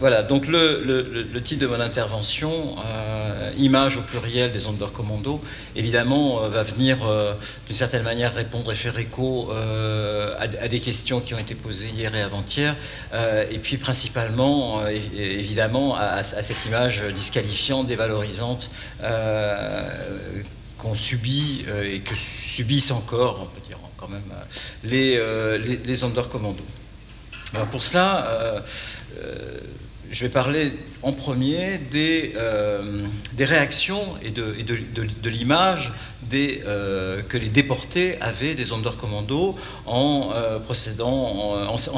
voilà, donc le titre de mon intervention, image au pluriel des Sonderkommando, évidemment va venir d'une certaine manière répondre et faire écho à des questions qui ont été posées hier et avant-hier, et puis principalement, évidemment, à cette image disqualifiante, dévalorisante qu'on subit et que subissent encore, on peut dire quand même, les Sonderkommando. Alors pour cela, je vais parler en premier des réactions et de l'image que les déportés avaient des Sonderkommando en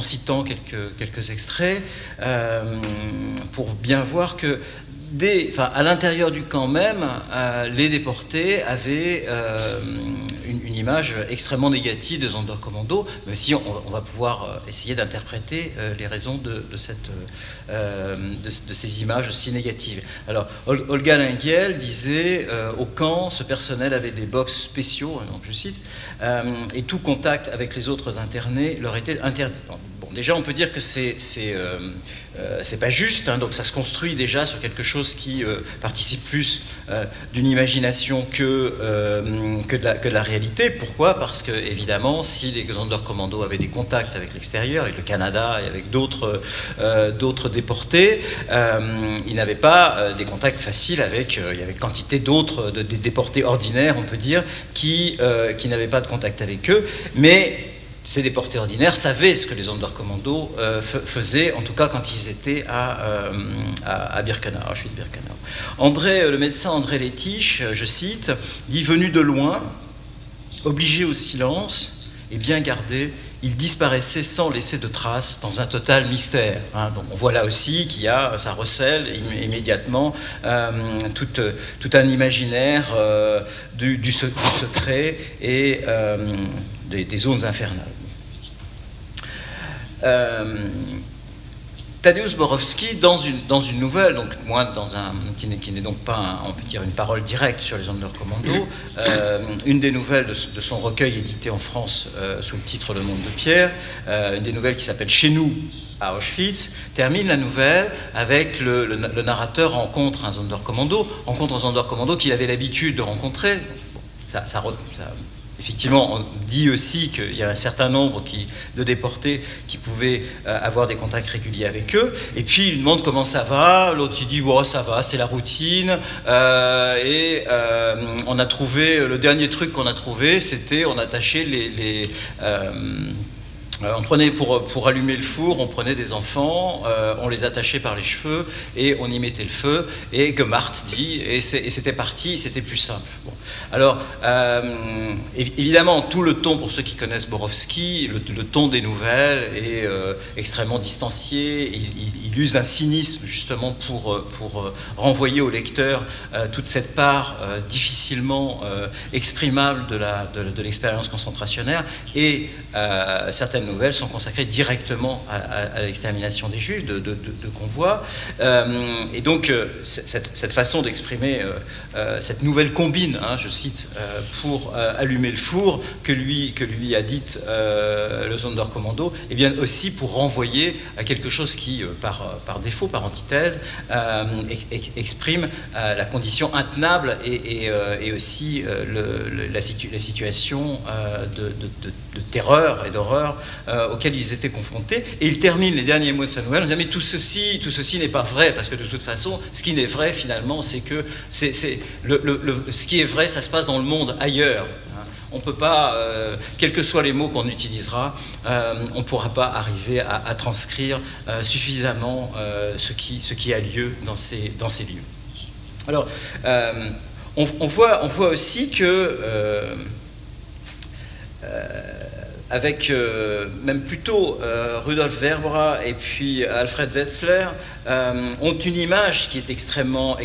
citant quelques extraits pour bien voir que à l'intérieur du camp même, les déportés avaient une image extrêmement négative des Sonderkommando, mais aussi on va pouvoir essayer d'interpréter les raisons de ces images aussi négatives. Alors, Olga Lengyel disait au camp, ce personnel avait des box spéciaux, donc je cite, et tout contact avec les autres internés leur était interdit. Bon, déjà, on peut dire que c'est pas juste, hein, donc ça se construit déjà sur quelque chose qui participe plus d'une imagination que de la réalité. Pourquoi? Parce que, évidemment, si les Sonderkommando avaient des contacts avec l'extérieur, avec le Canada et avec d'autres déportés, ils n'avaient pas des contacts faciles avec, il y avait quantité d'autres, des déportés ordinaires, on peut dire, qui n'avaient pas de contact avec eux, mais ces déportés ordinaires savaient ce que les Sonderkommando faisaient, en tout cas quand ils étaient à Birkenau, à Auschwitz-Birkenau. Le médecin André Letich, je cite, dit « Venu de loin, obligé au silence et bien gardé, il disparaissait sans laisser de traces dans un total mystère. » Hein, donc on voit là aussi ça recèle immédiatement tout un imaginaire du secret et des zones infernales. Tadeusz Borowski, dans une nouvelle, donc moins qui n'est donc pas, on peut dire, une parole directe sur les Sonderkommando, une des nouvelles de son recueil édité en France sous le titre Le Monde de Pierre, une des nouvelles qui s'appelle Chez nous à Auschwitz, termine la nouvelle avec le narrateur rencontre un Sonderkommando qu'il avait l'habitude de rencontrer. Effectivement, on dit aussi qu'il y a un certain nombre de déportés qui pouvaient avoir des contacts réguliers avec eux. Et puis, il demande comment ça va. L'autre, il dit oh, ça va, c'est la routine. On a trouvé, le dernier truc qu'on a trouvé, c'était on attachait on prenait pour allumer le four, on prenait des enfants, on les attachait par les cheveux et on y mettait le feu. Et Gemacht dit, et c'était parti, c'était plus simple. Bon. Alors, évidemment, tout le ton, pour ceux qui connaissent Borowski, le ton des nouvelles est extrêmement distancié. Il use d'un cynisme justement pour renvoyer au lecteur toute cette part difficilement exprimable de l'expérience concentrationnaire. Et certaines nouvelles sont consacrées directement à l'extermination des Juifs, de convois. Et donc, cette façon d'exprimer cette nouvelle combine, hein, je cite, pour allumer le four, que lui a dite le Sonderkommando, et bien aussi pour renvoyer à quelque chose qui, par défaut, par antithèse, exprime la condition intenable et aussi la situation de terreur et d'horreur auxquels ils étaient confrontés. Et il termine les derniers mots de sa nouvelle en disant mais tout ceci n'est pas vrai, parce que de toute façon, ce qui n'est vrai finalement, c'est que ce qui est vrai, ça se passe dans le monde ailleurs. On ne peut pas, quels que soient les mots qu'on utilisera, on ne pourra pas arriver à transcrire suffisamment ce qui a lieu dans ces lieux. Alors, on voit aussi que avec même plutôt Rudolf Verbra et puis Alfred Wetzler ont une image qui est extrêmement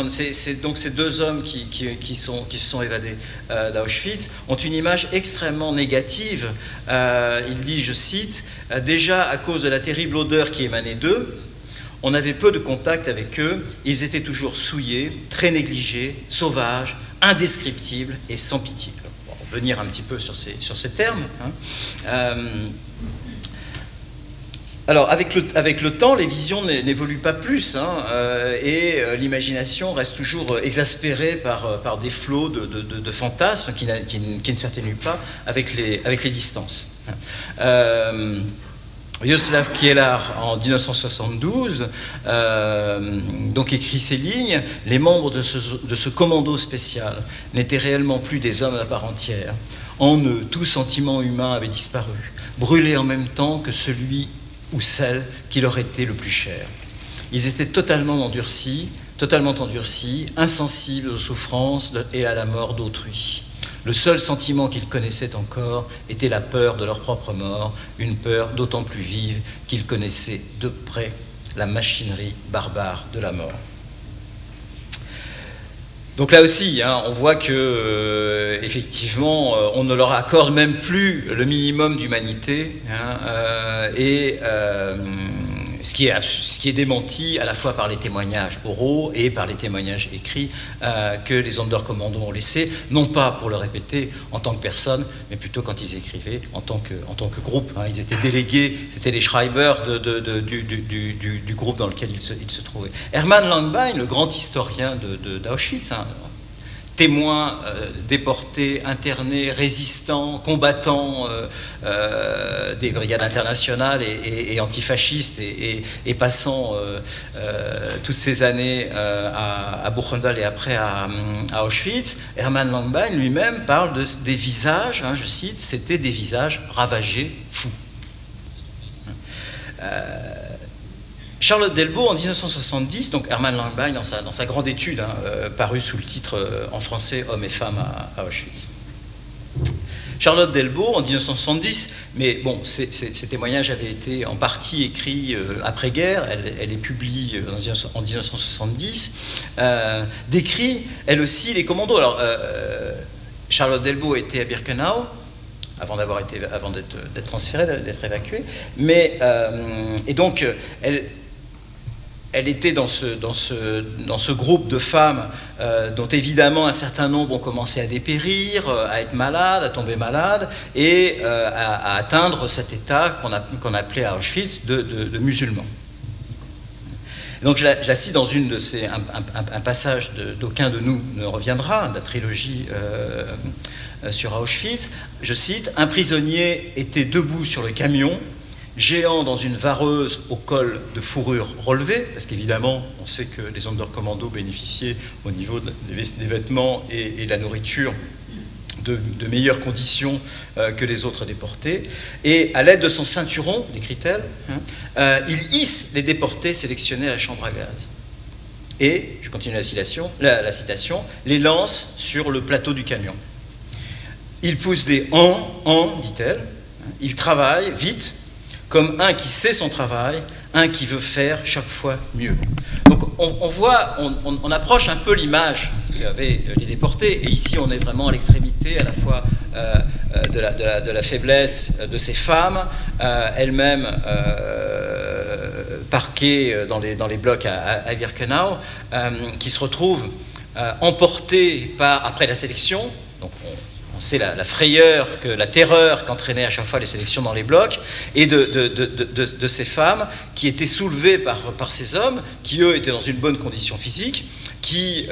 c'est donc ces deux hommes qui se sont évadés d'Auschwitz ont une image extrêmement négative. Il dit, je cite, déjà à cause de la terrible odeur qui émanait d'eux, on avait peu de contact avec eux, ils étaient toujours souillés, très négligés, sauvages, indescriptibles et sans pitié. Venir un petit peu sur ces termes. Hein. Alors, avec le temps, les visions n'évoluent pas plus, hein, et l'imagination reste toujours exaspérée par des flots de fantasmes qui ne s'atténuent pas avec les distances. Václav Kielar, en 1972, donc écrit ces lignes: « Les membres de ce commando spécial n'étaient réellement plus des hommes à part entière. En eux, tout sentiment humain avait disparu, brûlé en même temps que celui ou celle qui leur était le plus cher. Ils étaient totalement endurcis, insensibles aux souffrances et à la mort d'autrui. Le seul sentiment qu'ils connaissaient encore était la peur de leur propre mort, une peur d'autant plus vive qu'ils connaissaient de près la machinerie barbare de la mort. » Donc là aussi, hein, on voit que, effectivement, on ne leur accorde même plus le minimum d'humanité, hein, ce qui est démenti à la fois par les témoignages oraux et par les témoignages écrits que les Sonderkommando ont laissés, non pas pour le répéter en tant que personne, mais plutôt quand ils écrivaient en tant que groupe. Hein. Ils étaient délégués, c'était les Schreiber du groupe dans lequel ils se trouvaient. Hermann Langbein, le grand historien d'Auschwitz, hein, témoins déportés, internés, résistants, combattants des brigades internationales et antifascistes et passant toutes ces années à Buchenwald et après à Auschwitz. Hermann Langbein lui-même parle des visages, hein, je cite, c'était des visages ravagés, fous. Charlotte Delbo, en 1970, donc Hermann Langbein dans sa grande étude, hein, parue sous le titre en français « Hommes et femmes à Auschwitz ». Charlotte Delbo, en 1970, mais bon, ces témoignages avaient été en partie écrits après-guerre, elle les publie en 1970, décrit elle aussi les commandos. Alors, Charlotte Delbo était à Birkenau, avant d'être transférée, d'être évacuée, mais, et donc, elle était dans ce groupe de femmes dont évidemment un certain nombre ont commencé à dépérir, à être malades, à tomber malades et à atteindre cet état qu'on appelait à Auschwitz de musulmans. Donc je la cite dans un passage d'aucun de nous ne reviendra, de la trilogie sur Auschwitz. Je cite: « Un prisonnier était debout sur le camion, géant dans une vareuse au col de fourrure relevé, parce qu'évidemment, on sait que les Sonderkommando bénéficiaient au niveau des vêtements et de la nourriture de meilleures conditions que les autres déportés. Et à l'aide de son ceinturon, décrit-elle, il hisse les déportés sélectionnés à la chambre à gaz. Et, je continue la citation, les lance sur le plateau du camion. Il pousse des en, dit-elle, il travaille vite, comme un qui sait son travail, un qui veut faire chaque fois mieux. » Donc on approche un peu l'image qu'avaient les déportés, et ici on est vraiment à l'extrémité à la fois de la faiblesse de ces femmes, elles-mêmes parquées dans les blocs à Birkenau, qui se retrouvent emportées après la sélection. Donc on sait la frayeur, la terreur qu'entraînaient à chaque fois les sélections dans les blocs, et de ces femmes qui étaient soulevées par ces hommes, qui eux étaient dans une bonne condition physique, qui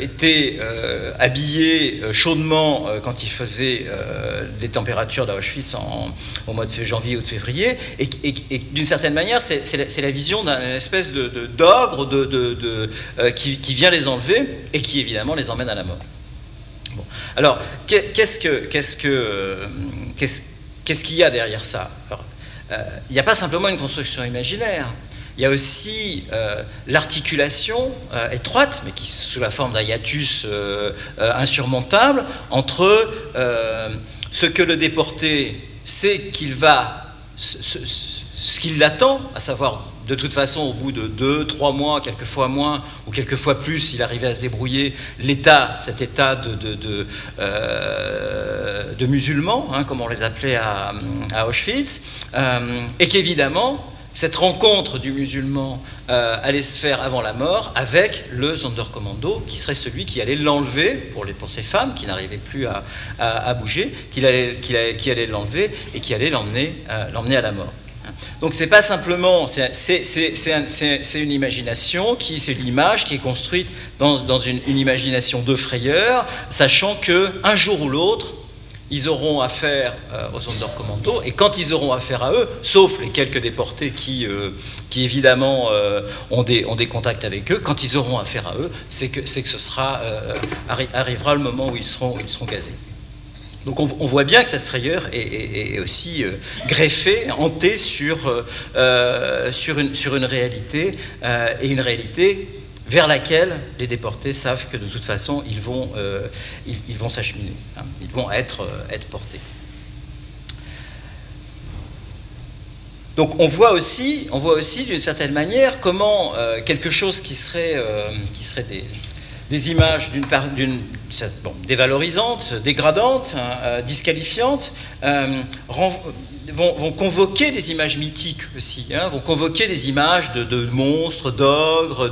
étaient habillés chaudement quand il faisait les températures d'Auschwitz au mois de janvier ou de février, et d'une certaine manière, c'est la vision d'une espèce d'ogre qui vient les enlever et qui évidemment les emmène à la mort. Bon. Alors, qu'est-ce qu'il y a derrière ça? Il n'y a pas simplement une construction imaginaire, il y a aussi l'articulation étroite, mais qui sous la forme d'un hiatus insurmontable, entre ce que le déporté sait qu'il va, ce qui l'attend, à savoir de toute façon, au bout de 2, 3 mois, quelquefois moins, ou quelquefois plus, il arrivait à se débrouiller, cet état de musulmans, hein, comme on les appelait à Auschwitz, et qu'évidemment, cette rencontre du musulman allait se faire avant la mort avec le Sonderkommando, qui serait celui qui allait l'enlever, pour ces femmes qui n'arrivaient plus à bouger, qui allait l'enlever et qui allait l'emmener à la mort. Donc c'est pas simplement, c'est une imagination c'est l'image qui est construite dans une imagination de frayeur, sachant que un jour ou l'autre, ils auront affaire aux Sonderkommando, et quand ils auront affaire à eux, sauf les quelques déportés qui évidemment ont des contacts avec eux, quand ils auront affaire à eux, c'est que ce sera arrivera le moment où ils seront gazés. Donc on voit bien que cette frayeur est aussi greffée, hantée sur une réalité, et une réalité vers laquelle les déportés savent que de toute façon ils vont s'acheminer, hein, ils vont être portés. Donc on voit aussi d'une certaine manière comment quelque chose qui serait des images dévalorisantes, dégradantes, disqualifiantes, vont convoquer des images mythiques aussi, hein, vont convoquer des images de monstres, d'ogres,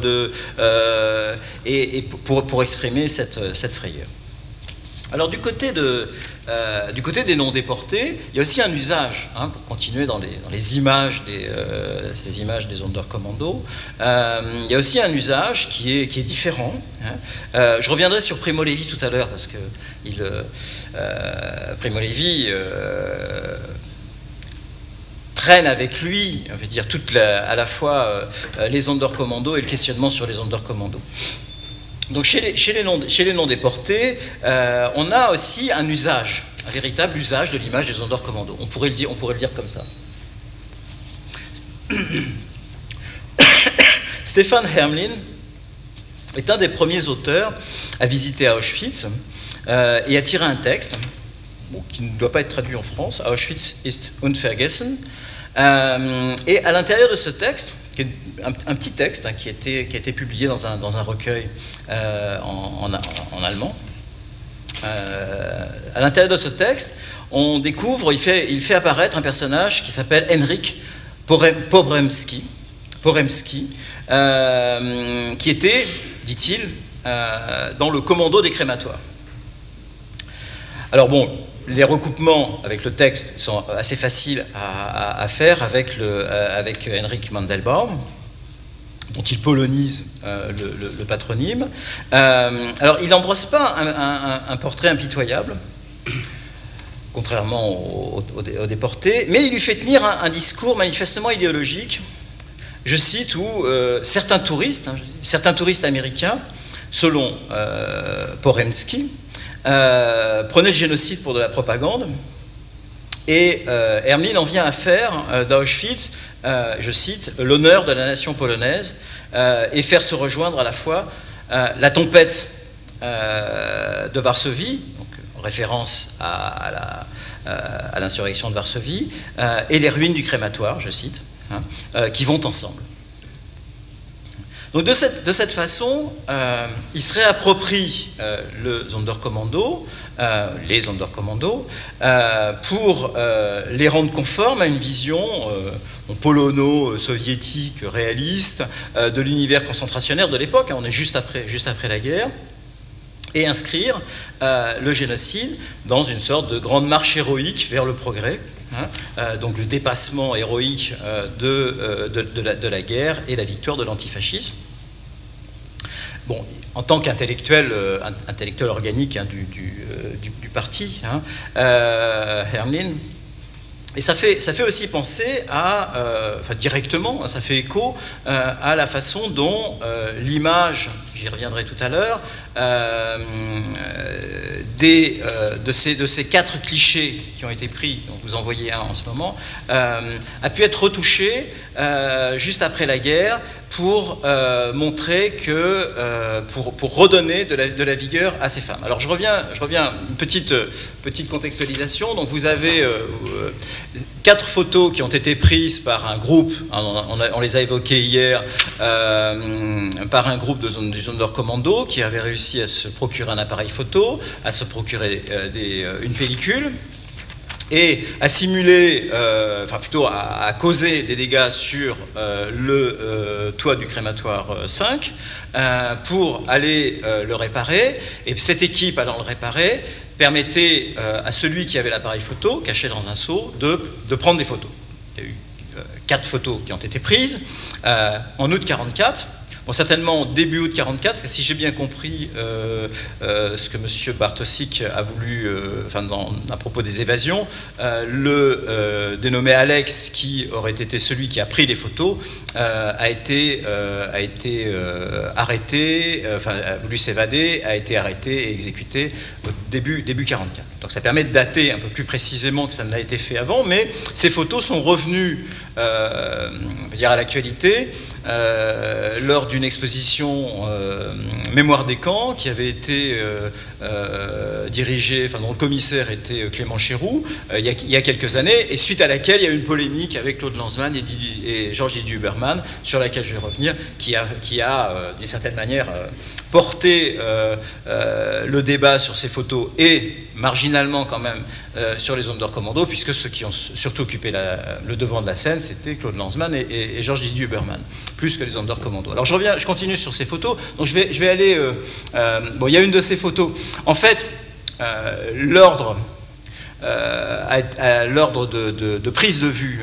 pour exprimer cette frayeur. Alors du côté des non-déportés, il y a aussi un usage, hein, pour continuer dans les images ces images des Sonderkommando, il y a aussi un usage qui est différent. Hein. Je reviendrai sur Primo Levi tout à l'heure, parce que Primo Levi traîne avec lui, on veut dire, à la fois les Sonderkommando et le questionnement sur les Sonderkommando. Donc chez les non-déportés, on a aussi un usage, un véritable usage de l'image des Sonderkommando. On pourrait le dire comme ça. Stefan Hermlin est un des premiers auteurs à visiter Auschwitz et à tirer un texte, qui ne doit pas être traduit en France, Auschwitz ist unvergessen. Et à l'intérieur de ce texte, qui est un petit texte, hein, qui a été publié dans un recueil en allemand. À l'intérieur de ce texte, on découvre, il fait apparaître un personnage qui s'appelle Henryk Poremski, qui était, dit-il, dans le commando des crématoires. Alors bon, les recoupements avec le texte sont assez faciles à faire avec Henryk Mandelbaum, dont il polonise le patronyme. Alors, il n'embrosse pas un portrait impitoyable, contrairement aux déportés, mais il lui fait tenir un discours manifestement idéologique, je cite, où certains touristes américains, selon Poremski, prenaient le génocide pour de la propagande, et Hermlin en vient à faire d'Auschwitz, je cite, l'honneur de la nation polonaise, et faire se rejoindre à la fois la tempête de Varsovie, donc en référence à l'insurrection de Varsovie, et les ruines du crématoire, je cite, hein, qui vont ensemble. Donc de cette façon, il se réapproprie le Sonderkommando, les Sonderkommando, pour les rendre conformes à une vision polono-soviétique, réaliste, de l'univers concentrationnaire de l'époque, hein, on est juste après la guerre, et inscrire le génocide dans une sorte de grande marche héroïque vers le progrès, hein, donc le dépassement héroïque de la guerre et la victoire de l'antifascisme. Bon, en tant qu'intellectuel organique, hein, du parti, hein, Hermlin, et ça fait aussi penser directement, ça fait écho à la façon dont l'image, j'y reviendrai tout à l'heure, de ces 4 clichés qui ont été pris, dont vous en voyez un en ce moment, a pu être retouchée juste après la guerre pour montrer que, pour redonner de la vigueur à ces femmes. Alors je reviens une petite contextualisation. Donc vous avez 4 photos qui ont été prises par un groupe, on les a évoquées hier, par un groupe du Sonderkommando qui avait réussi à se procurer un appareil photo, à se procurer une pellicule, et à simuler, plutôt à causer des dégâts sur le toit du crématoire 5 pour aller le réparer. Et cette équipe, allant le réparer, permettait à celui qui avait l'appareil photo, caché dans un seau, de prendre des photos. Il y a eu 4 photos qui ont été prises en août 1944. Bon, certainement début août 1944, si j'ai bien compris ce que M. Bartosik a voulu, à propos des évasions, le dénommé Alex, qui aurait été celui qui a pris les photos, a été arrêté, a voulu s'évader, a été arrêté et exécuté au début 1944. Donc ça permet de dater un peu plus précisément que ça ne l'a été fait avant, mais ces photos sont revenues à l'actualité lors d'une exposition Mémoire des camps qui avait été dirigée, dont le commissaire était Clément Chéroux il y a quelques années, et suite à laquelle il y a eu une polémique avec Claude Lanzmann et Georges Didier Huberman, sur laquelle je vais revenir, qui a d'une certaine manière porté le débat sur ces photos et marginalement quand même sur les Sonderkommando, puisque ceux qui ont surtout occupé le devant de la scène, c'était Claude Lanzmann et Georges Didier Huberman, plus que les Sonderkommando. Alors je continue sur ces photos. Donc je vais aller... il y a une de ces photos. En fait, l'ordre de prise de vue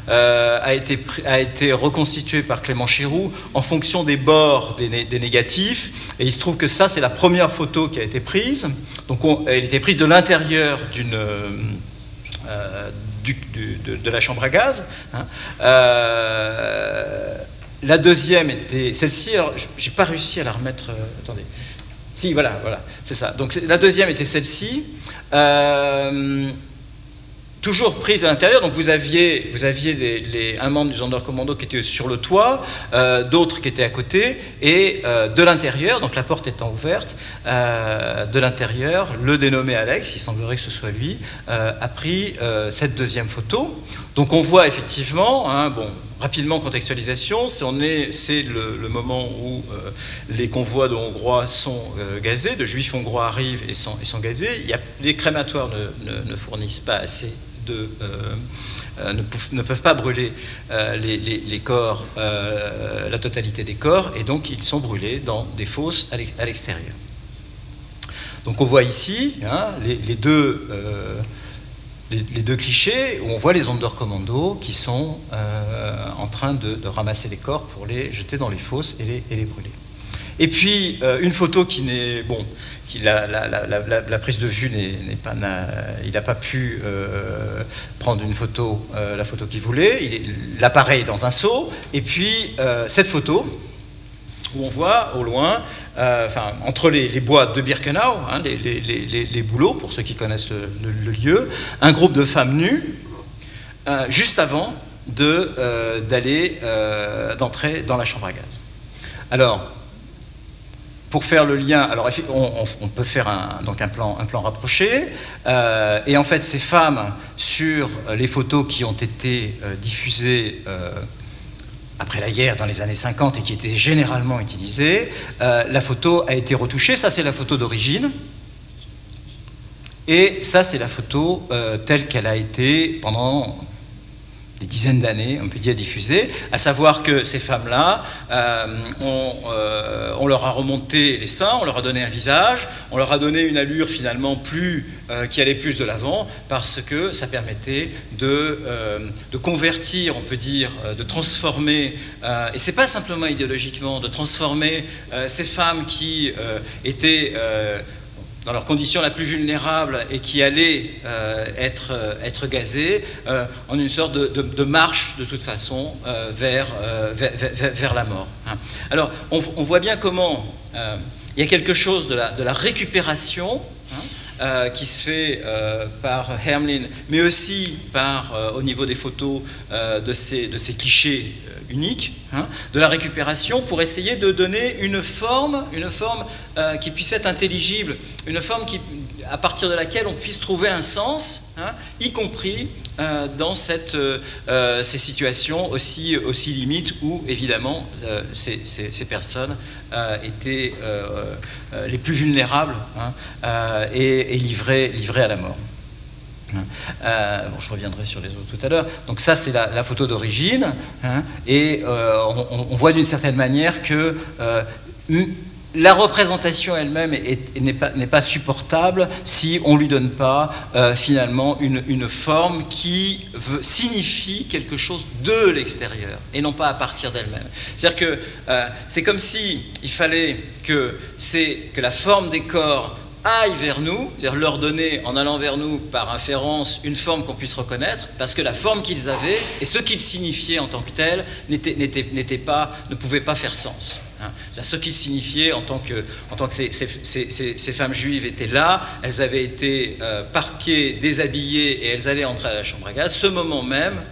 a été reconstitué par Clément Chéroux en fonction des bords des négatifs, et il se trouve que ça, c'est la première photo qui a été prise. Donc elle était prise de l'intérieur de la chambre à gaz. La deuxième était celle-ci. Alors j'ai pas réussi à la remettre. Attendez. Si, voilà, c'est ça. Donc la deuxième était celle-ci, toujours prise à l'intérieur. Donc vous aviez un membre du Sonderkommando qui était sur le toit, d'autres qui étaient à côté, et de l'intérieur, donc la porte étant ouverte, de l'intérieur, le dénommé Alex, il semblerait que ce soit lui, a pris cette deuxième photo. Donc on voit effectivement, rapidement contextualisation, c'est le moment où les convois de Hongrois sont gazés, de Juifs hongrois arrivent et sont gazés. Les crématoires ne fournissent pas assez ne peuvent pas brûler les corps, la totalité des corps, et donc ils sont brûlés dans des fosses à l'extérieur. Donc on voit ici les deux clichés où on voit les Sonderkommando qui sont en train de ramasser les corps pour les jeter dans les fosses et les brûler. Et puis une photo qui n'est... la prise de vue n'est pas... Il n'a pas pu prendre une photo, la photo qu'il voulait. L'appareil dans un seau. Et puis cette photo où on voit au loin, entre les bois de Birkenau, les bouleaux, pour ceux qui connaissent le lieu, un groupe de femmes nues, juste avant d'entrer dans la chambre à gaz. Alors, pour faire le lien, alors on peut faire un plan rapproché, et en fait ces femmes, sur les photos qui ont été diffusées après la guerre dans les années 50 et qui étaient généralement utilisées, la photo a été retouchée. Ça, c'est la photo d'origine, et ça, c'est la photo telle qu'elle a été pendant des dizaines d'années, on peut dire, diffusée, à savoir que ces femmes-là, on leur a remonté les seins, on leur a donné un visage, on leur a donné une allure finalement qui allait plus de l'avant, parce que ça permettait de convertir, on peut dire, de transformer, et c'est pas simplement idéologiquement, de transformer ces femmes qui étaient dans leurs conditions la plus vulnérables et qui allaient être gazées, en une sorte de marche, de toute façon, vers la mort. Alors, on voit bien comment il y a quelque chose de la récupération qui se fait par Hermlin, mais aussi au niveau des photos de ces clichés uniques, de la récupération, pour essayer de donner une forme qui puisse être intelligible, une forme à partir de laquelle on puisse trouver un sens, y compris dans ces situations aussi limites où, évidemment, ces personnes étaient les plus vulnérables et livrées à la mort. Je reviendrai sur les autres tout à l'heure. Donc ça, c'est la photo d'origine, et on voit d'une certaine manière que la représentation elle-même n'est pas supportable si on ne lui donne pas finalement une forme qui signifie quelque chose de l'extérieur et non pas à partir d'elle-même. C'est-à-dire que c'est comme si il fallait que la forme des corps aille vers nous, c'est-à-dire leur donner, en allant vers nous par inférence, une forme qu'on puisse reconnaître, parce que la forme qu'ils avaient et ce qu'ils signifiaient en tant que tels ne pouvaient pas faire sens. Ce qu'ils signifiaient en tant que ces femmes juives étaient là, elles avaient été parquées, déshabillées et elles allaient entrer à la chambre à gaz, ce moment même,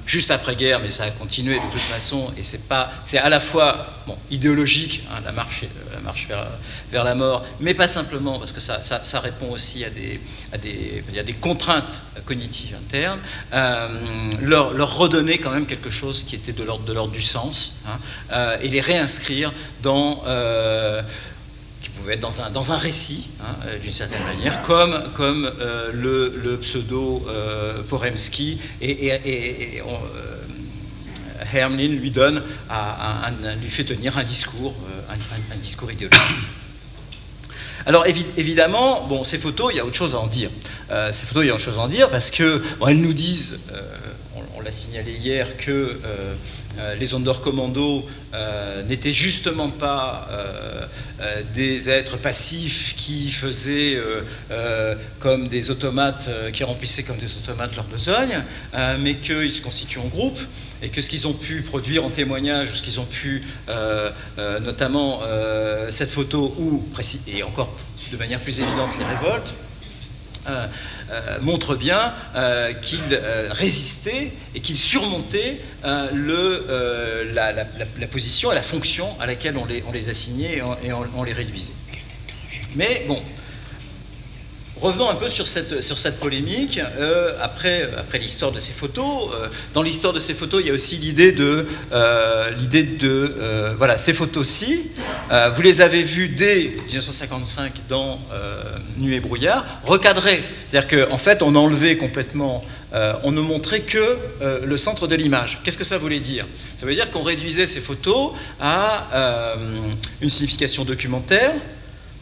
juste après-guerre, mais ça a continué de toute façon, et c'est à la fois idéologique, la marche vers la mort, mais pas simplement, parce que ça répond aussi à des contraintes cognitives internes, leur redonner quand même quelque chose qui était de l'ordre du sens, et les réinscrire dans... qui pouvait être dans un récit, d'une certaine manière, comme le pseudo Poremski, et Hermlin lui fait tenir un discours idéologique. Alors évidemment, bon, ces photos, il y a autre chose à en dire. Parce que elles nous disent, on l'a signalé hier, que les Sonderkommando n'étaient justement pas des êtres passifs qui faisaient comme des automates, qui remplissaient comme des automates leurs besognes, mais qu'ils se constituent en groupe, et que ce qu'ils ont pu produire en témoignage, ce qu'ils ont pu, notamment cette photo, et encore de manière plus évidente les révoltes, montre bien qu'ils résistaient et qu'ils surmontaient la position et la fonction à laquelle on les assignait et on les réduisait. Mais bon, revenons un peu sur cette polémique. Après l'histoire de ces photos, dans l'histoire de ces photos, il y a aussi l'idée de voilà, ces photos-ci, vous les avez vues dès 1955 dans Nuit et brouillard, recadrées. C'est-à-dire qu'en fait, on enlevait complètement, on ne montrait que le centre de l'image. Qu'est-ce que ça voulait dire? Ça veut dire qu'on réduisait ces photos à une signification documentaire,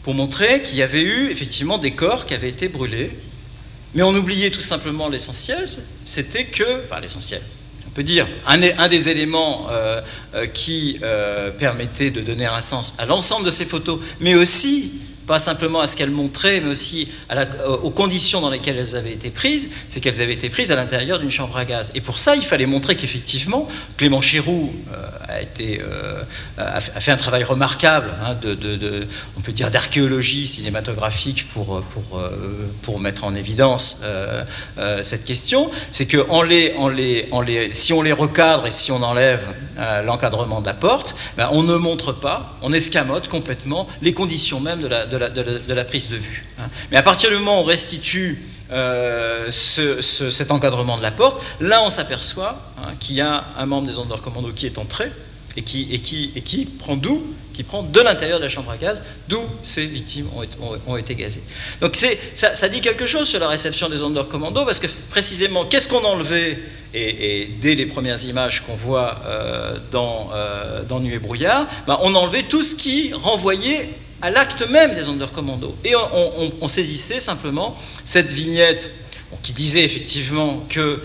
pour montrer qu'il y avait eu effectivement des corps qui avaient été brûlés, mais on oubliait tout simplement l'essentiel, c'était que, enfin l'essentiel, on peut dire, un des éléments qui permettait de donner un sens à l'ensemble de ces photos, mais aussi, pas simplement à ce qu'elles montraient, mais aussi aux conditions dans lesquelles elles avaient été prises, c'est qu'elles avaient été prises à l'intérieur d'une chambre à gaz. Et pour ça, il fallait montrer qu'effectivement, Clément Chéroux a fait un travail remarquable, on peut dire d'archéologie cinématographique pour mettre en évidence cette question. C'est que si on les recadre et si on enlève l'encadrement de la porte, ben on ne montre pas, on escamote complètement les conditions même de la prise de vue. Mais à partir du moment où on restitue cet encadrement de la porte, là on s'aperçoit qu'il y a un membre des Sonderkommando qui est entré et qui prend de l'intérieur de la chambre à gaz, d'où ces victimes ont été gazées. Donc ça dit quelque chose sur la réception des Sonderkommando, parce que précisément, qu'est-ce qu'on enlevait, et dès les premières images qu'on voit dans Nuit et brouillard, ben, on enlevait tout ce qui renvoyait à l'acte même des Sonderkommando. Et on saisissait simplement cette vignette qui disait effectivement que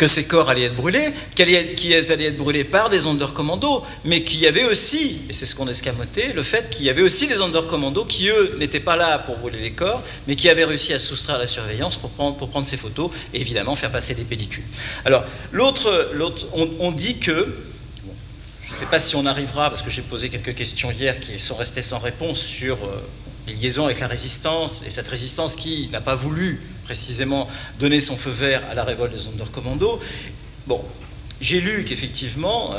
ces corps allaient être brûlés, qu'ils allaient être brûlés par des Sonderkommando, mais qu'il y avait aussi, et c'est ce qu'on escamotait, le fait qu'il y avait aussi des Sonderkommando qui, eux, n'étaient pas là pour brûler les corps, mais qui avaient réussi à se soustraire à la surveillance pour prendre ces photos et évidemment faire passer des pellicules. Alors, on dit que, je ne sais pas si on arrivera, parce que j'ai posé quelques questions hier qui sont restées sans réponse sur les liaisons avec la résistance, et cette résistance qui n'a pas voulu précisément donner son feu vert à la révolte des Sonderkommando. Bon, j'ai lu qu'effectivement,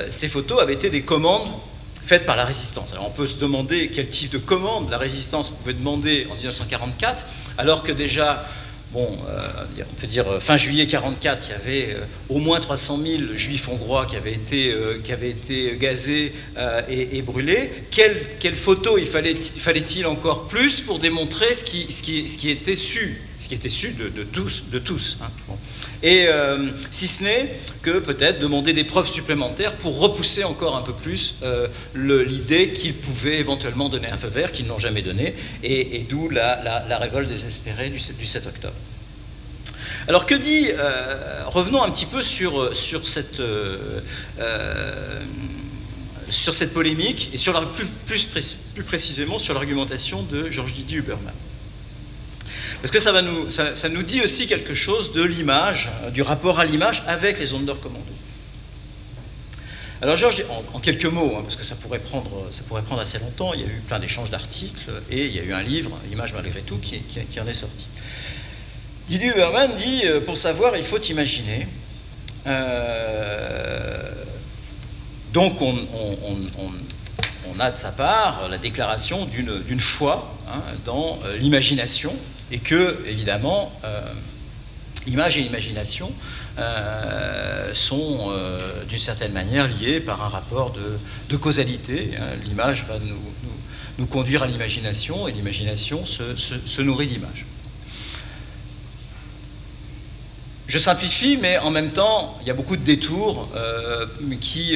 ces photos avaient été des commandes faites par la résistance. Alors on peut se demander quel type de commande la résistance pouvait demander en 1944, alors que déjà, bon, on peut dire fin juillet 1944, il y avait au moins 300 000 juifs hongrois qui avaient été gazés et brûlés. Quelle photo fallait-il encore plus pour démontrer ce qui était su de tous, hein. Bon. Et si ce n'est que peut-être demander des preuves supplémentaires pour repousser encore un peu plus l'idée qu'ils pouvaient éventuellement donner un feu vert, qu'ils n'ont jamais donné, et d'où la révolte désespérée du 7 octobre. Alors que dit, revenons un petit peu sur cette polémique et sur plus précisément sur l'argumentation de Georges Didier Huberman. Parce que ça nous dit aussi quelque chose de l'image, du rapport à l'image avec les Sonderkommando. Alors Georges, en quelques mots, hein, parce que ça pourrait prendre assez longtemps, il y a eu plein d'échanges d'articles et il y a eu un livre, L'image malgré tout, qui en est sorti. Didier Huberman dit, pour savoir, il faut imaginer. Donc on a de sa part la déclaration d'une foi hein, dans l'imagination, et que, évidemment, image et imagination sont d'une certaine manière liées par un rapport de causalité. Hein. L'image va nous conduire à l'imagination, et l'imagination se nourrit d'images. Je simplifie, mais en même temps, il y a beaucoup de détours qui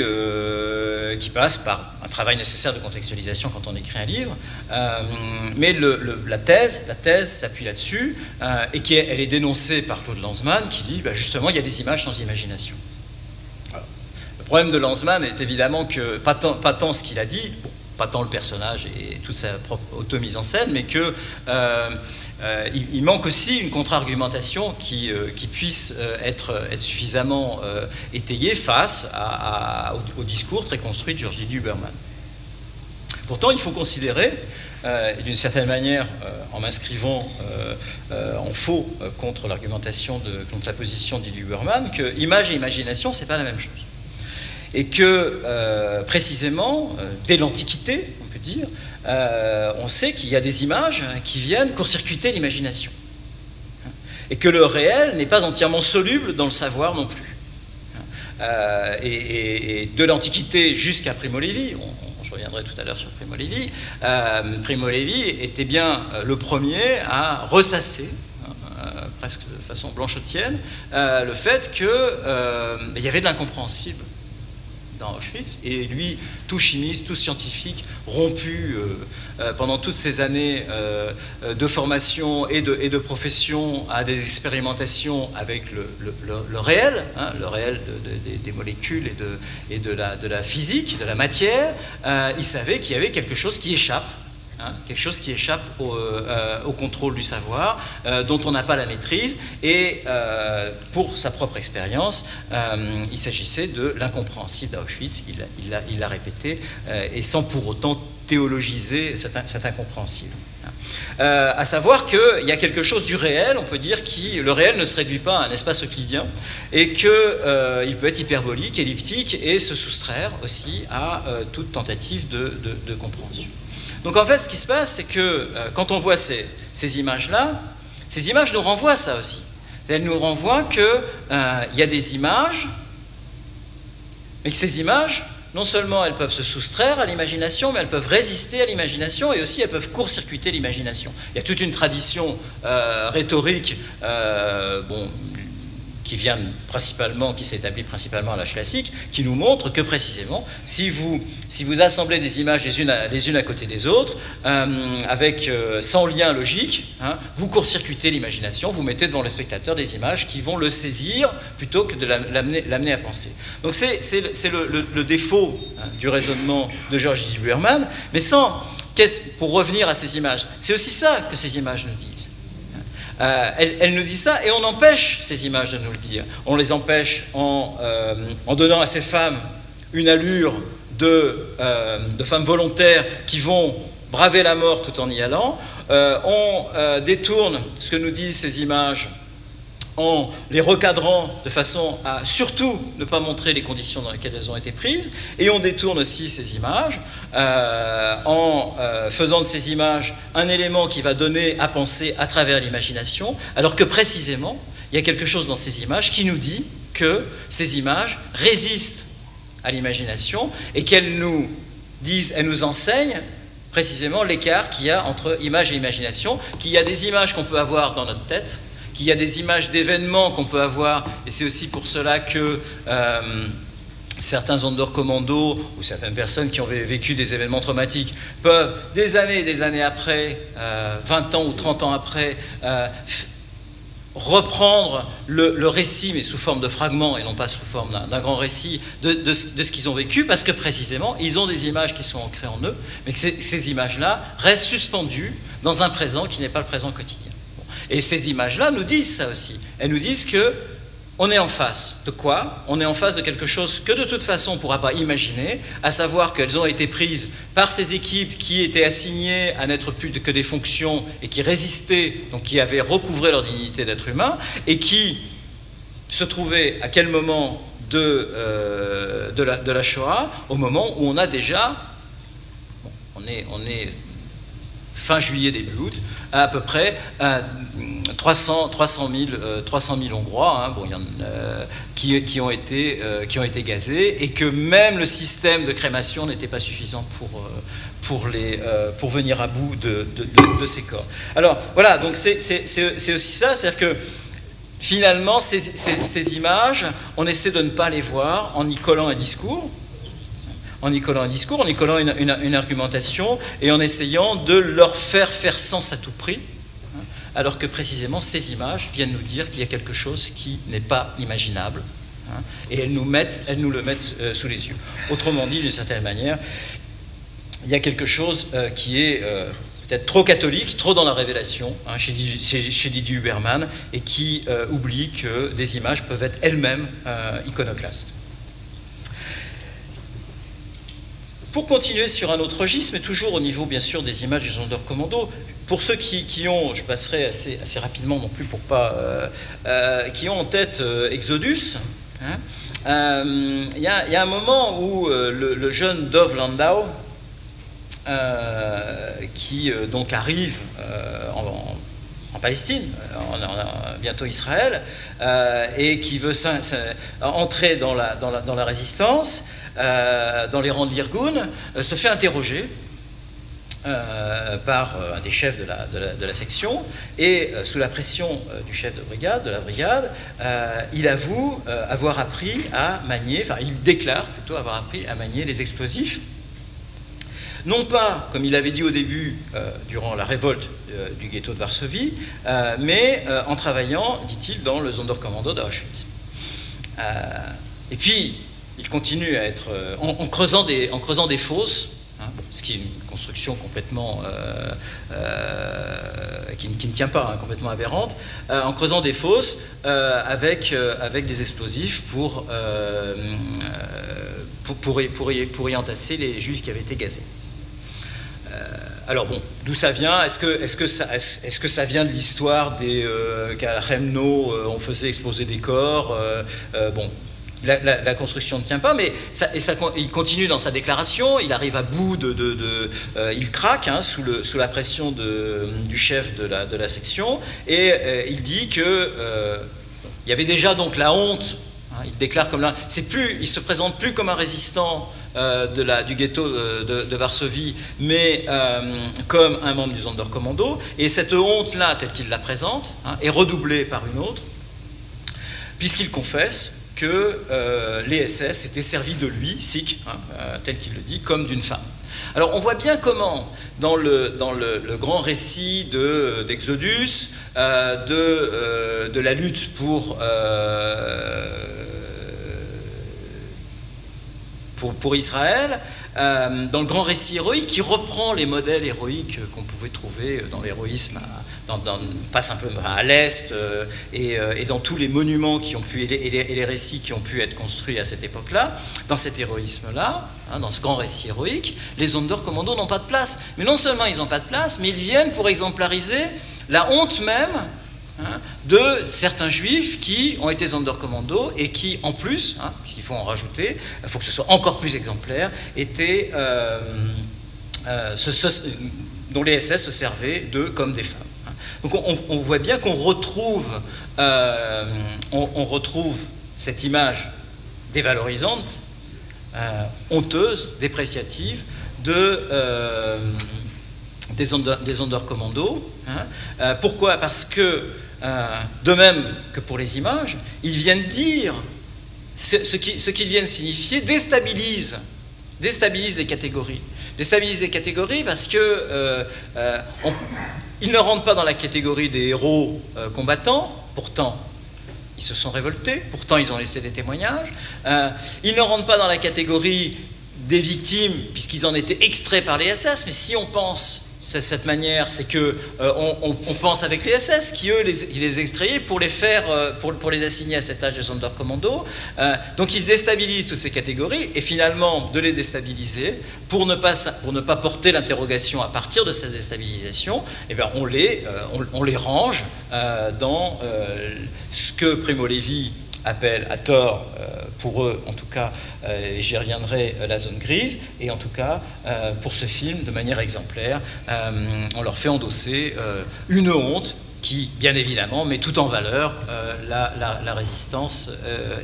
passent par un travail nécessaire de contextualisation quand on écrit un livre. Mais la thèse s'appuie là-dessus, et elle est dénoncée par Claude Lanzmann, qui dit justement il y a des images sans imagination. Alors, le problème de Lanzmann est évidemment que, pas tant ce qu'il a dit, bon, pas tant le personnage et toute sa propre auto-mise en scène, mais que il manque aussi une contre-argumentation qui puisse être suffisamment étayée face au discours très construit de Georges Didier Huberman. Pourtant, il faut considérer, d'une certaine manière, en m'inscrivant en faux contre l'argumentation, contre la position de Didier Huberman, que image et imagination, c'est pas la même chose. Et que, précisément, dès l'Antiquité, on peut dire, on sait qu'il y a des images qui viennent court-circuiter l'imagination. Et que le réel n'est pas entièrement soluble dans le savoir non plus. Et de l'Antiquité jusqu'à Primo Levi, je reviendrai tout à l'heure sur Primo Levi, Primo Levi était bien le premier à ressasser, presque de façon blanchotienne, le fait qu'il y avait de l'incompréhensible dans Auschwitz, et lui, tout chimiste, tout scientifique, rompu pendant toutes ces années de formation et de profession à des expérimentations avec le réel, hein, le réel des molécules et de la physique, de la matière, il savait qu'il y avait quelque chose qui échappe. Hein, quelque chose qui échappe au contrôle du savoir, dont on n'a pas la maîtrise, et pour sa propre expérience, il s'agissait de l'incompréhensible d'Auschwitz, il l'a répété, et sans pour autant théologiser cet incompréhensible. À savoir qu'il y a quelque chose du réel, on peut dire, le réel ne se réduit pas à un espace euclidien, et qu'il peut être hyperbolique, elliptique, et se soustraire aussi à toute tentative de compréhension. Donc en fait, ce qui se passe, c'est que quand on voit ces images-là, ces images nous renvoient à ça aussi. Elles nous renvoient qu'il y a des images, mais que ces images, non seulement elles peuvent se soustraire à l'imagination, mais elles peuvent résister à l'imagination, et aussi elles peuvent court-circuiter l'imagination. Il y a toute une tradition rhétorique, qui s'établit principalement à l'âge classique, qui nous montre que précisément, si vous assemblez des images les unes à côté des autres, sans lien logique, hein, vous court-circuitez l'imagination, vous mettez devant le spectateur des images qui vont le saisir plutôt que de l'amener à penser. Donc c'est le défaut du raisonnement de Georges Didier Huberman, mais pour revenir à ces images, c'est aussi ça que ces images nous disent. Elle nous dit ça, et on empêche ces images de nous le dire. On les empêche en donnant à ces femmes une allure de femmes volontaires qui vont braver la mort tout en y allant. On détourne ce que nous disent ces images en les recadrant de façon à surtout ne pas montrer les conditions dans lesquelles elles ont été prises, et on détourne aussi ces images en faisant de ces images un élément qui va donner à penser à travers l'imagination, alors que précisément, il y a quelque chose dans ces images qui nous dit que ces images résistent à l'imagination et qu'elles nous disent, elles nous enseignent précisément l'écart qu'il y a entre image et imagination, qu'il y a des images qu'on peut avoir dans notre tête, qu'il y a des images d'événements qu'on peut avoir, et c'est aussi pour cela que certains Sonderkommando ou certaines personnes qui ont vécu des événements traumatiques peuvent, des années après, 20 ans ou 30 ans après, reprendre le récit, mais sous forme de fragments et non pas sous forme d'un grand récit de ce qu'ils ont vécu, parce que précisément, ils ont des images qui sont ancrées en eux, mais que ces images-là restent suspendues dans un présent qui n'est pas le présent quotidien. Bon. Et ces images-là nous disent ça aussi. Elles nous disent que on est en face de quoi? On est en face de quelque chose que de toute façon on ne pourra pas imaginer, à savoir qu'elles ont été prises par ces équipes qui étaient assignées à n'être plus que des fonctions et qui résistaient, donc qui avaient recouvré leur dignité d'être humain, et qui se trouvaient à quel moment de la Shoah? Au moment où on a déjà, bon, on est fin juillet, début août, à peu près 300 000 Hongrois, hein, bon, qui ont été gazés, et que même le système de crémation n'était pas suffisant pour venir à bout de ces corps. Alors voilà, donc c'est aussi ça, c'est-à-dire que finalement ces images, on essaie de ne pas les voir en y collant un discours, en y collant une argumentation, et en essayant de leur faire sens à tout prix, alors que précisément ces images viennent nous dire qu'il y a quelque chose qui n'est pas imaginable, hein, et elles nous le mettent sous les yeux. Autrement dit, d'une certaine manière, il y a quelque chose qui est peut-être trop catholique, trop dans la révélation, hein, chez Didier Huberman, et qui oublie que des images peuvent être elles-mêmes iconoclastes. Pour continuer sur un autre registre, mais toujours au niveau, bien sûr, des images du Sonderkommando, pour ceux qui ont, je passerai assez rapidement non plus pour pas, qui ont en tête Exodus, hein, y a un moment où le jeune Dov Landau, qui donc arrive en Palestine, bientôt Israël, et qui veut entrer dans la résistance, dans les rangs de l'Irgun, se fait interroger par un des chefs de la section, et sous la pression du chef de la brigade, il avoue avoir appris à manier, enfin il déclare plutôt avoir appris à manier les explosifs, non pas, comme il avait dit au début, durant la révolte du ghetto de Varsovie, mais en travaillant, dit-il, dans le Sonderkommando d'Auschwitz. Et puis, il continue à être, en creusant des fosses, hein, ce qui est une construction complètement, qui ne tient pas, hein, complètement aberrante, en creusant des fosses avec des explosifs pour y entasser les juifs qui avaient été gazés. Alors bon, d'où ça vient? Est-ce que ça vient de l'histoire qu'à Remno on faisait exploser des corps? Bon, la construction ne tient pas, mais il continue dans sa déclaration, il arrive à bout il craque, hein, sous la pression du chef de la section, et il dit que il y avait déjà donc la honte, hein, il déclare comme là, il se présente plus comme un résistant du ghetto de Varsovie, mais comme un membre du Sonderkommando, et cette honte-là, telle qu'il la présente, hein, est redoublée par une autre, puisqu'il confesse que les SS s'étaient servis de lui, Sikh, hein, tel qu'il le dit, comme d'une femme. Alors on voit bien comment, dans le grand récit d'Exodus, de la lutte pour Israël, dans le grand récit héroïque qui reprend les modèles héroïques qu'on pouvait trouver dans l'héroïsme, pas simplement à l'Est, et dans tous les monuments qui ont pu, et les récits qui ont pu être construits à cette époque-là, dans cet héroïsme-là, hein, dans ce grand récit héroïque, les Sonderkommando n'ont pas de place. Mais non seulement ils n'ont pas de place, mais ils viennent pour exemplariser la honte même, hein, de certains juifs qui ont été Sonderkommando et qui, en plus, hein, il faut en rajouter, il faut que ce soit encore plus exemplaire, étaient, dont les SS se servaient d'eux comme des femmes. Hein. Donc on voit bien qu'on retrouve, on retrouve cette image dévalorisante, honteuse, dépréciative des Sonderkommando. Hein. Pourquoi? Parce que de même que pour les images, ils viennent dire ce qu'ils viennent signifier, déstabilise les catégories. Déstabilise les catégories parce que ils ne rentrent pas dans la catégorie des héros combattants, pourtant ils se sont révoltés, pourtant ils ont laissé des témoignages. Ils ne rentrent pas dans la catégorie des victimes, puisqu'ils en étaient extraits par les SS, mais si on pense cette manière, c'est que on pense avec les SS, qui eux les extrayaient pour les faire, pour les assigner à cet âge de Sonderkommando. Donc ils déstabilisent toutes ces catégories, et finalement de les déstabiliser, pour ne pas porter l'interrogation à partir de cette déstabilisation, eh bien, on les range dans ce que Primo Levi appelle à tort, pour eux en tout cas, et j'y reviendrai, la zone grise, et en tout cas pour ce film de manière exemplaire, on leur fait endosser une honte qui bien évidemment met tout en valeur la résistance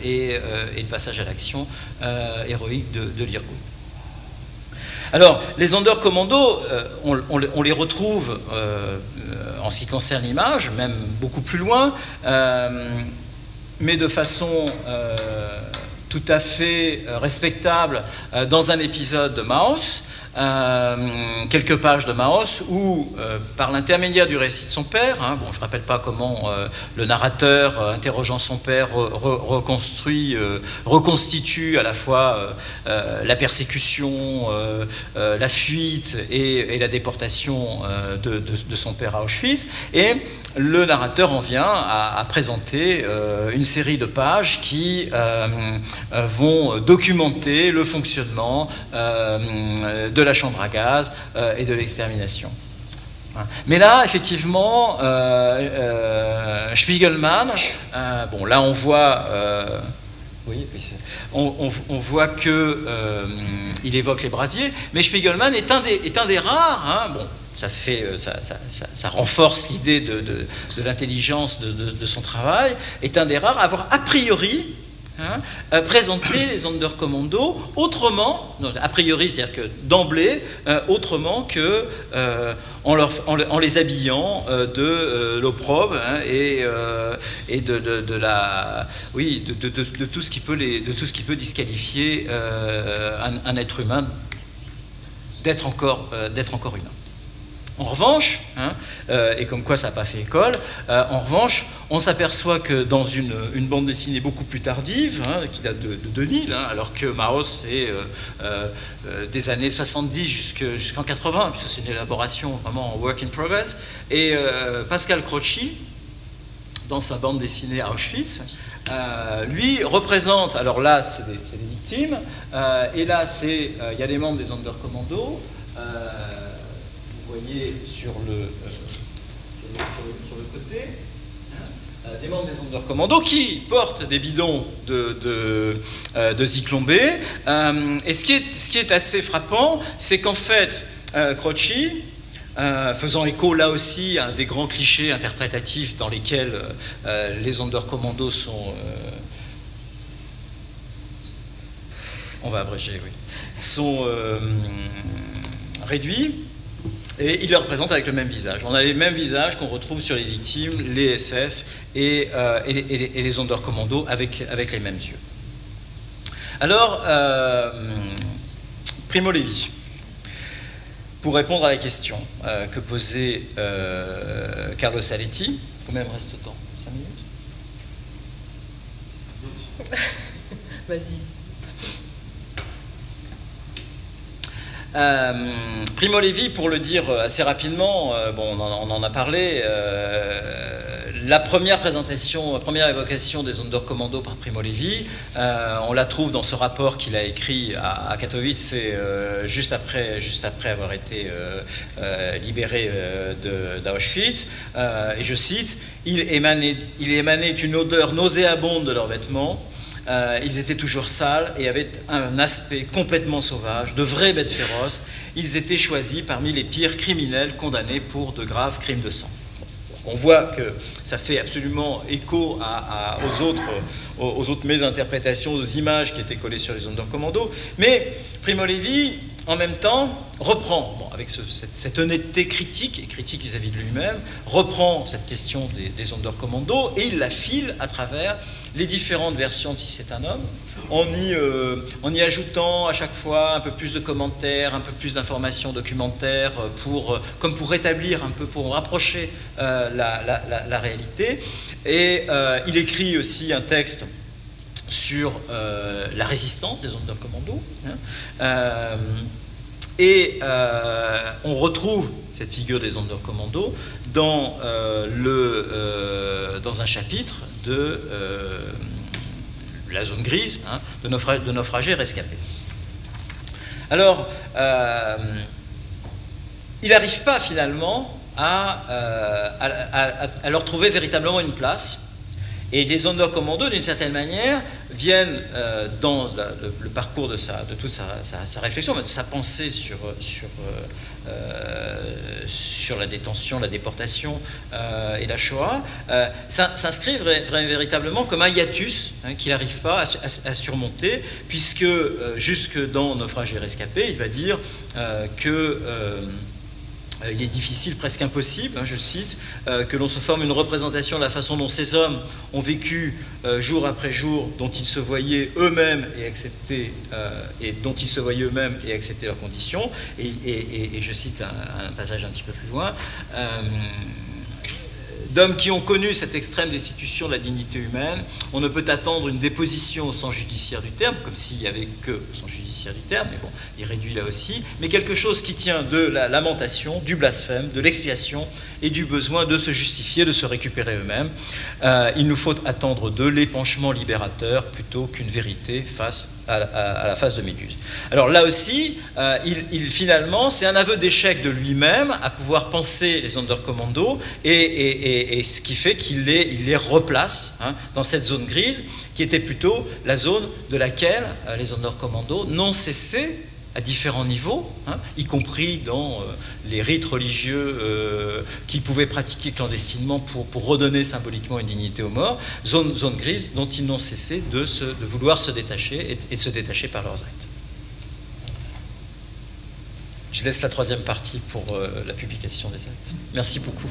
et le passage à l'action héroïque de l'Irgun. Alors, les Sonderkommando, on les retrouve en ce qui concerne l'image, même beaucoup plus loin, mais de façon tout à fait respectable dans un épisode de Maus, quelques pages de Maus, où, par l'intermédiaire du récit de son père, bon, je ne rappelle pas comment le narrateur, interrogeant son père, reconstitue à la fois la persécution, la fuite et la déportation de son père à Auschwitz, et le narrateur en vient à présenter une série de pages qui vont documenter le fonctionnement de la chambre à gaz et de l'extermination. Mais là, effectivement, Spiegelman, bon, là on voit, oui, on voit que il évoque les brasiers, mais Spiegelman est un des rares, bon, ça renforce l'idée de l'intelligence de son travail, est un des rares à avoir a priori présenter les Sonderkommando autrement, a priori, c'est-à-dire que d'emblée, autrement que en les habillant de l'opprobre et de tout ce qui peut disqualifier un être humain d'être encore humain. En revanche, et comme quoi ça n'a pas fait école, en revanche, on s'aperçoit que dans une bande dessinée beaucoup plus tardive, qui date de 2000, alors que Maus c'est des années 70 jusqu'en 80, puisque c'est une élaboration vraiment en work in progress, et Pascal Croci, dans sa bande dessinée à Auschwitz, lui représente, alors là c'est des victimes, et là il y a des membres des Sonderkommando, vous voyez sur le côté, des membres des Sonderkommando qui portent des bidons de Zyklon B. Et ce qui est assez frappant, c'est qu'en fait, Croci, faisant écho là aussi à un des grands clichés interprétatifs dans lesquels les Sonderkommando sont... on va abréger, oui. Sont réduits. Et il les représente avec le même visage. On a les mêmes visages qu'on retrouve sur les victimes, les SS et les Sonderkommando avec les mêmes yeux. Alors, Primo Levi, pour répondre à la question que posait Carlo Saletti, combien me reste de temps? 5 minutes? Vas-y. Primo Levi, pour le dire assez rapidement, bon, on en a parlé, la première évocation des Sonderkommando par Primo Levi, on la trouve dans ce rapport qu'il a écrit à Katowice, juste après avoir été libéré d'Auschwitz, et je cite, il émanait une odeur nauséabonde de leurs vêtements. Ils étaient toujours sales et avaient un aspect complètement sauvage, de vraies bêtes féroces. Ils étaient choisis parmi les pires criminels condamnés pour de graves crimes de sang. On voit que ça fait absolument écho aux autres mésinterprétations, aux images qui étaient collées sur les Sonderkommando. Mais Primo Levi en même temps, reprend, bon, avec cette honnêteté critique, et critique vis-à-vis de lui-même, reprend cette question des Sonderkommando et il la file à travers les différentes versions de Si c'est un homme, en y ajoutant à chaque fois un peu plus de commentaires, un peu plus d'informations documentaires, comme pour rétablir un peu, pour rapprocher la réalité. Et il écrit aussi un texte sur la résistance des Sonderkommando. On retrouve cette figure des Sonderkommando dans un chapitre de la zone grise, hein, de naufragés rescapés. Alors, il n'arrive pas finalement à leur trouver véritablement une place. Et les Sonderkommando, d'une certaine manière, viennent dans le parcours de toute sa réflexion, de sa pensée sur la détention, la déportation et la Shoah, s'inscrivent véritablement comme un hiatus, hein, qu'il n'arrive pas à surmonter, puisque jusque dans Naufragés rescapés, il va dire que il est difficile, presque impossible, hein, je cite, que l'on se forme une représentation de la façon dont ces hommes ont vécu jour après jour, dont ils se voyaient eux-mêmes et acceptaient leurs conditions. Et je cite un passage un petit peu plus loin. D'hommes qui ont connu cette extrême destitution de la dignité humaine, on ne peut attendre une déposition au sens judiciaire du terme, comme s'il n'y avait que au sens judiciaire du terme, mais bon, il réduit là aussi, mais quelque chose qui tient de la lamentation, du blasphème, de l'expiation et du besoin de se justifier, de se récupérer eux-mêmes. Il nous faut attendre d'eux l'épanchement libérateur plutôt qu'une vérité face à la face de Méduse. Alors là aussi, finalement, c'est un aveu d'échec de lui-même à pouvoir penser les Sonderkommando et ce qui fait qu'il les replace, hein, dans cette zone grise qui était plutôt la zone de laquelle les Sonderkommando n'ont cessé à différents niveaux, hein, y compris dans les rites religieux qu'ils pouvaient pratiquer clandestinement pour redonner symboliquement une dignité aux morts, zone grise dont ils n'ont cessé de vouloir se détacher et de se détacher par leurs actes. Je laisse la troisième partie pour la publication des actes. Merci beaucoup.